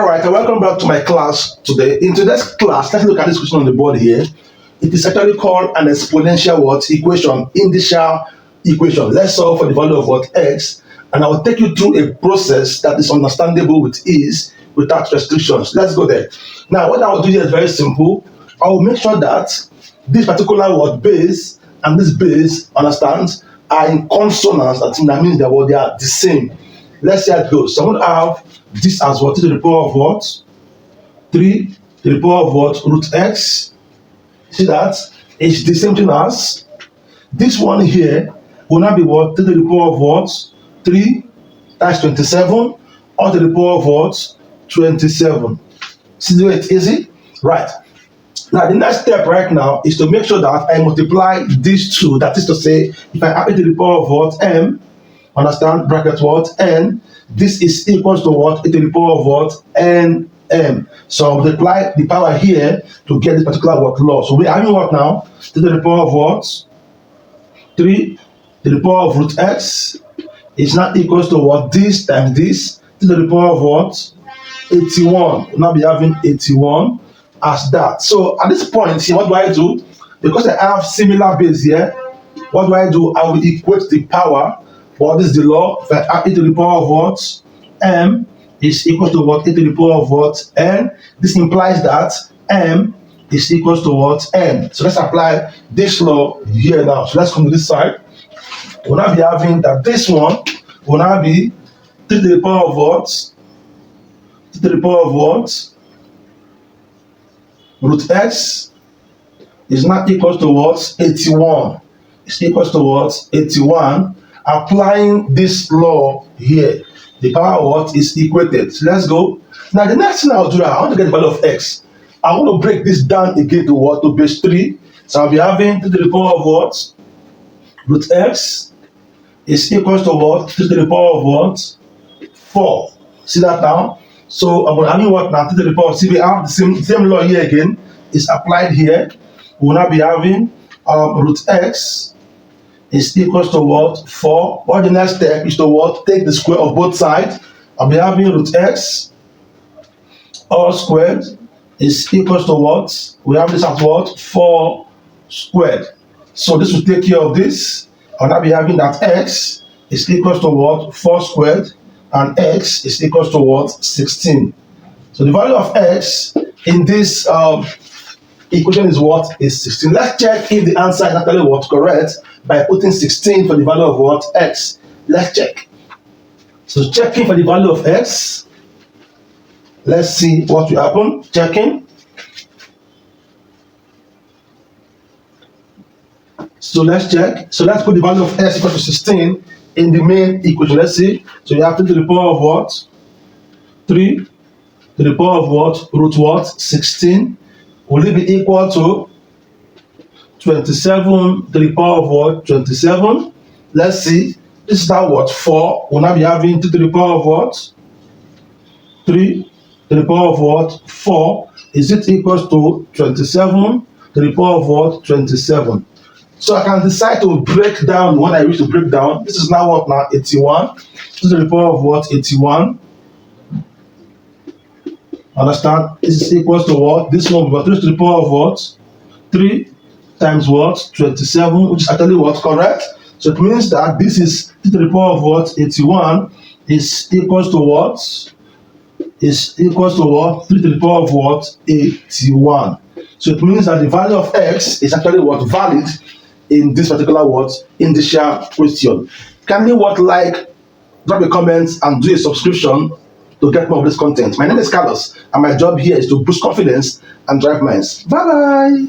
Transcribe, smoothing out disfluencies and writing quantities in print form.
All right, and welcome back to my class today. In today's class, let's look at this question on the board here. It is actually called an exponential what equation, initial equation. Let's solve for the value of what x, and I will take you through a process that is understandable with ease, without restrictions. Let's go there. Now, what I will do here is very simple. I will make sure that this particular word base and this base, understands, are in consonance. That means that they are the same. Let's see how it goes. So I'm going to have this as what? To the power of what? 3 to the power of what? Root x. See that? It's the same thing as this one here will now be what? To the power of what? 3 times 27, or to the power of what? 27. See the way it's easy? Right. Now the next step right now is to make sure that I multiply these two. That is to say, if I add it to the power of what? M, understand, bracket what? N, this is equals to what? To the power of what? N, M. So I'll multiply the power here to get this particular what law. So we're having what now? To the power of what? 3 to the power of root x is now equals to what? This times this to the power of what? 81. We'll now be having 81 as that. So at this point here, what do I do? Because I have similar base here, what do? I will equate the power. What is the law? If I add e to the power of what? M is equal to what? E to the power of what? N. This implies that M is equal to what? N. So let's apply this law here now. So let's come to this side. We'll now be having that this one will now be 3 to the power of what? 3 to the power of what? Root x is now equal to what? 81. It's equal to what? 81. Applying this law here, the power of what is equated. So let's go. Now the next thing I'll do, I want to get the value of x. I want to break this down again to what? To base 3. So I'll be having 2 to the power of what? Root x is equal to what? 2 to the power of what? 4. See that now? So I'm having what now? 2 to the power of, see, we have the same law here again. Is applied here. We will now be having root x is equals to what? 4. What the next step is to what? Take the square of both sides. I'll be having root x all squared is equals to what? We have this as what? 4 squared. So this will take care of this. I'll now be having that x is equals to what? 4 squared, and x is equals to what? 16. So the value of x in this equation is what? Is 16. Let's check if the answer is actually what? Correct, by putting 16 for the value of what? X. Let's check. So checking for the value of x. Let's see what will happen. Checking. So let's check. So let's put the value of x equal to 16 in the main equation. Let's see. So you have 2 to the power of what? 3 to the power of what? Root what? 16. Will it be equal to 27 to the power of what? 27. Let's see. This is now what? 4. We'll now be having 2 to the power of what? 3 to the power of what? 4. Is it equals to 27 to the power of what? 27. So I can decide to break down when I wish to break down. This is now what now? 81. 2 to the power of what? 81. Understand? This is equals to what? This one will be 3 to the power of what? 3 times what? 27, which is actually what? Correct. So it means that this is 3 to the power of what? 81 is equals to what? Is equals to what? 3 to the power of what? 81. So it means that the value of x is actually what? Valid in this particular what? Initial question. Kindly what? Like, drop a comment and do a subscription to get more of this content. My name is Carlos, and my job here is to boost confidence and drive minds. Bye bye.